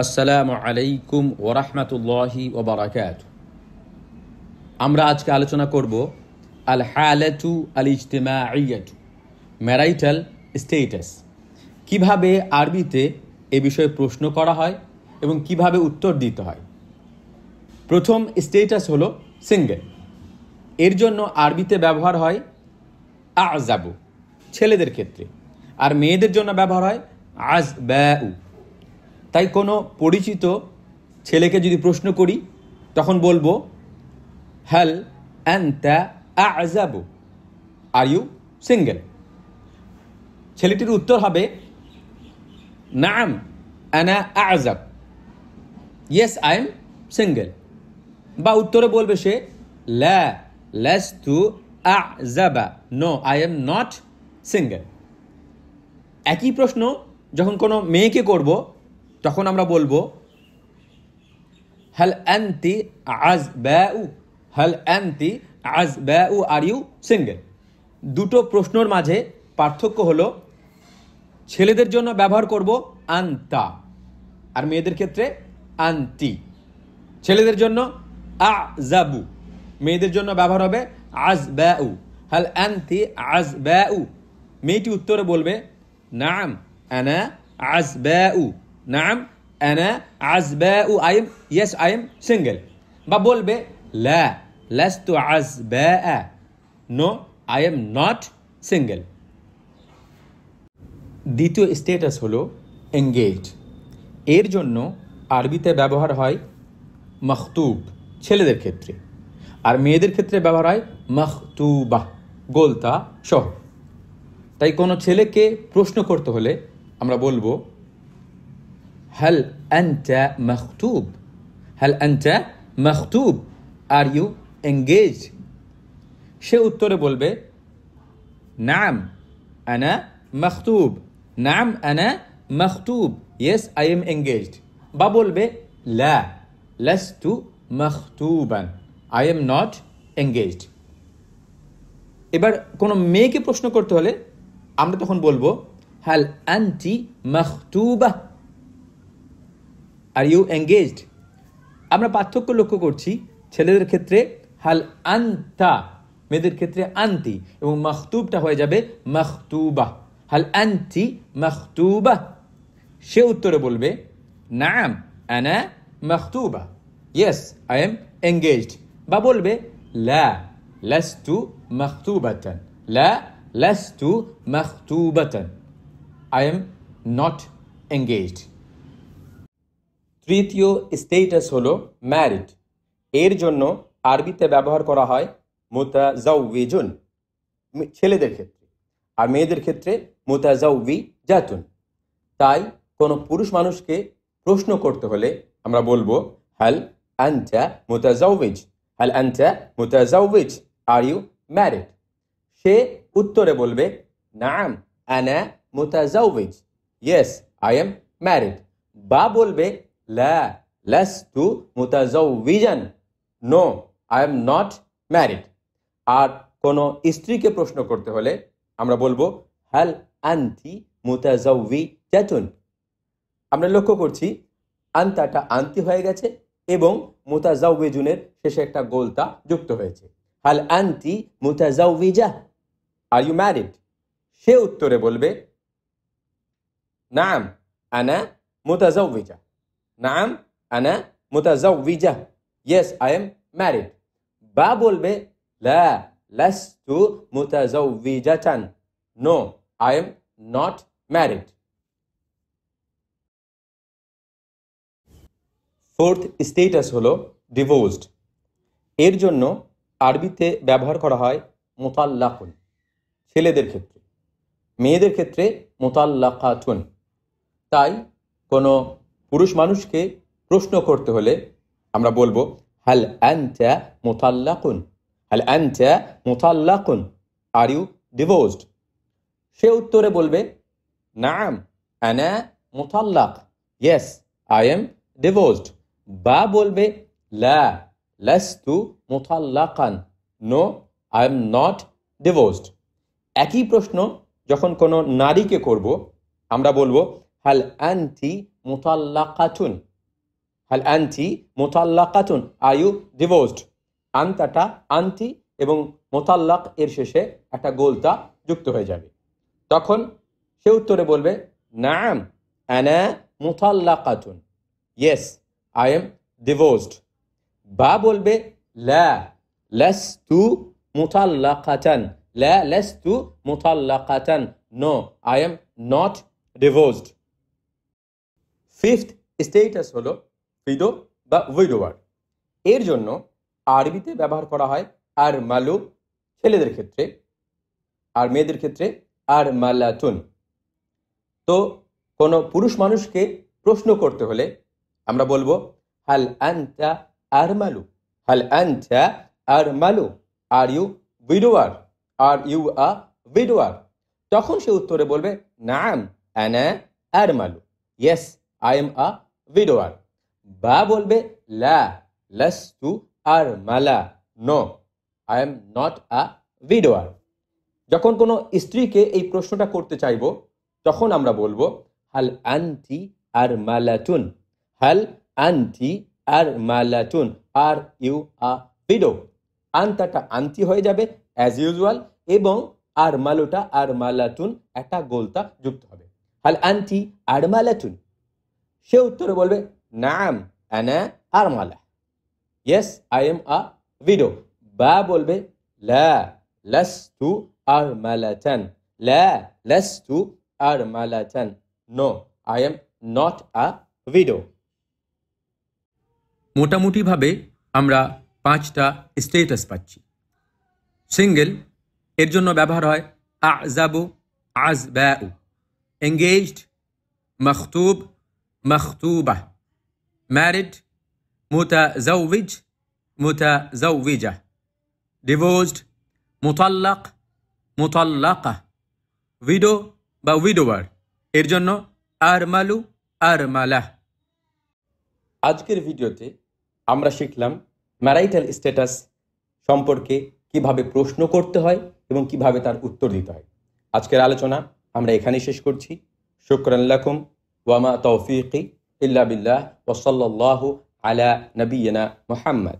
আসসালামু আলাইকুম ওরহমতুল্লাহি ওবরাকাতুহু। আমরা আজকে আলোচনা করব আল হালাতু আল ইজতিমাইয়াতু, ম্যারাইটাল স্টেটাস। কিভাবে আরবিতে এ বিষয়ে প্রশ্ন করা হয় এবং কিভাবে উত্তর দিতে হয়। প্রথম স্টেটাস হলো সিঙ্গেল। এর জন্য আরবিতে ব্যবহার হয় আযাবু ছেলেদের ক্ষেত্রে, আর মেয়েদের জন্য ব্যবহার হয় আযবাউ। তাই কোনো পরিচিত ছেলেকে যদি প্রশ্ন করি তখন বলবো হাল আনতা আযাবু, আর ইউ সিঙ্গেল। ছেলেটির উত্তর হবে নাম আনা আযাব, ইয়েস আই এম সিঙ্গেল। বা উত্তরে বলবে সে লা লাস্তু আযাবা, no I am not single. একই প্রশ্ন যখন কোনো মেয়েকে করব তখন আমরা বলবো হাল আনতি আযবাউ, হাল আনতি আযবাউ, আর ইউ সিঙ্গেল। দুটো প্রশ্নর মাঝে পার্থক্য হলো ছেলেদের জন্য ব্যবহার করব আনতা, আর মেয়েদের ক্ষেত্রে আনতি। ছেলেদের জন্য আযাবু, মেয়েদের জন্য ব্যবহার হবে আযবাউ। হাল আনতি আযবাউ, মেয়েটি উত্তরে বলবে নাম আনা আযবাউ, নাম আনা আযবাউ, I am, yes I am single. বা বলবে লা লাস্তু আযবাআ, no I am not single. দ্বিতীয় স্ট্যাটাস হলো এঙ্গেজড। এর জন্য আরবিতে ব্যবহার হয় মখতুব ছেলেদের ক্ষেত্রে, আর মেয়েদের ক্ষেত্রে ব্যবহার হয় মখতুবা গোলতা সহ। তাই কোনো ছেলেকে প্রশ্ন করতে হলে আমরা বলবো হাল আনতা মখতুব, হাল আনতা মখতুব, আর ইউ এঙ্গেজড। সে উত্তরে বলবে নাম আনা মখতুব, নাম আনা মখতুব, ইয়েস আই এম এঙ্গেজড। বা বলবে লা লাস্তু মখতুবান, আই এম নট এঙ্গেজড। এবার কোনো মেয়েকে প্রশ্ন করতে হলে আমরা তখন বলবো হাল আনতি মখতুবা, আর ইউ এঙ্গেজড। আমরা পার্থক্য লক্ষ্য করছি, ছেলেদের ক্ষেত্রে হাল আনতা, মেয়েদের ক্ষেত্রে আনতি, এবং মখতুবটা হয়ে যাবে মখতুবা। হাল আনতি মখতুবা, সে উত্তরে বলবে নাম আনা মখতুবা, ইয়েস আই এম এঙ্গেজড। বা বলবে লা লাস্তু মখতুবাতান, লা লাস্তু মখতুবাতান, আই এম নট এঙ্গেজড। তৃতীয় স্টেটাস হলো ম্যারিড। এর জন্য আরবিতে ব্যবহার করা হয় মুতাজাউবিজুন ছেলেদের ক্ষেত্রে, আর মেয়েদের ক্ষেত্রে মুতাজাউবিজাতুন। তাই কোনো পুরুষ মানুষকে প্রশ্ন করতে হলে আমরা বলবো হাল আনতা মুতাজাউবিজ, হাল আনতা মুতাজাউবিজ, আর ইউ ম্যারিড। সে উত্তরে বলবে নাম আনা মুতাজাউবিজ, ইয়েস আই এম ম্যারিড। বা বলবে লা লাস্তু মুতাজাউবিজান, no I am not married. আর কোনো স্ত্রীকে প্রশ্ন করতে হলে আমরা বলবো হাল আনতি মুতাজাউবিজাতুন। আমরা লক্ষ্য করছি আনতাটা আনতি হয়ে গেছে এবং মুতাজাউবিজুনের শেষে একটা গোলতা যুক্ত হয়েছে। হাল আনতি মুতাজাউবিজা, আর ইউ ম্যারিড। সে উত্তরে বলবে নাম আনা মুতাজাউবিজা, নাম আনা মুতাজাউবিজা, ইয়েস আই এম ম্যারিড। বা বলবে লা লাস্তু মুতাজাউবিজাতান, no I am not married. Fourth status হলো ডিভোর্সড। এর জন্য আরবিতে ব্যবহার করা হয় মুতাল্লাকুন ছেলেদের ক্ষেত্রে, মেয়েদের ক্ষেত্রে মুতাল্লাকাতুন। তাই কোনো পুরুষ মানুষকে প্রশ্ন করতে হলে আমরা বলবো হাল আনতা মুতাল্লাকুন, হাল আনতা মুতাল্লাকুন, আর ইউ ডিভোর্সড। সে উত্তরে বলবে নাম আনা মুতাল্লাক, ইয়েস আই এম ডিভোর্সড। বা বলবে লা লাস্তু মুতাল্লাকান, no I am not divorced. একই প্রশ্ন যখন কোনো নারীকে করব আমরা বলবো হাল আনতি মুতাল্লাকাতুন, হাল আনতি মুতাল্লাকাতুন, আর ইউ ডিভোর্সড। আন্তাটা আন্তি এবং মোতাল্লাক এর শেষে একটা গোলতা যুক্ত হয়ে যাবে। তখন সে উত্তরে বলবে নাম আনা মুতাল্লাকাতুন, ইয়েস আই এম ডিভোর্সড। বা বলবে লা লাস্তু মুতাল্লাকাতান, লা লাস্তু মুতাল্লাকাতান, no I am not divorced. Fifth status হলো ফিদো বা উইডোয়ার। এর জন্য আরবিতে ব্যবহার করা হয় আর মালু ছেলেদের ক্ষেত্রে, আর মেয়েদের ক্ষেত্রে আর মালাতুন। তো কোনো পুরুষ মানুষকে প্রশ্ন করতে হলে আমরা বলবো হাল আনতা আর মালু, হাল আনতা আর মালু, আর ইউ উইডোয়ার, আর ইউ আ উইডোয়ার। তখন সে উত্তরে বলবে নাম আনা আর মালু, yes I am a widower. বা বলবে লা লাস্তু আর মালা, no I am not a widower. যখন কোনো স্ত্রীকে এই প্রশ্নটা করতে চাইব তখন আমরা বলবো হাল আনতি আর মালাতুন, হাল আনতি আর মালাতুন, আর ইউ আ উইডো। আনতাটা আন্তি হয়ে যাবে অ্যাজ ইউজুয়াল, এবং আর মালুটা আর মালাতুন একটা গোলতা যুক্ত হবে, হাল আনতি আর মালাতুন। সে উত্তরে বলবে নাম আনা আর মালা, yes I am a widow. বা বলবে লা লাস্তু আর মালাতান, লা লাস্তু আর মালাতান, no I am not a widow. মোটামুটিভাবে আমরা 5টা স্টেটাস পাচ্ছি। সিঙ্গেল এর জন্য ব্যবহার হয় আজাবু আজবাউ, এঙ্গেজড মখতুব মখতুবাহ, ম্যারিড মুতাজাউইজ মুতাজাউইজা, ডিভোর্সড মুতাল্লাক মুতাল্লাকা, উইডো বা উইডোয়ার এর জন্য আরমালু আরমালাহ। আজকের ভিডিওতে আমরা শিখলাম ম্যারাইটাল স্ট্যাটাস সম্পর্কে কিভাবে প্রশ্ন করতে হয় এবং কিভাবে তার উত্তর দিতে হয়। আজকের আলোচনা আমরা এখানেই শেষ করছি। শুকরান লাকুম ওয়া মা তৌফিকি ইল্লা বিল্লাহ ওয়া সাল্লাল্লাহু আলা নবিয়িনা মুহাম্মদ।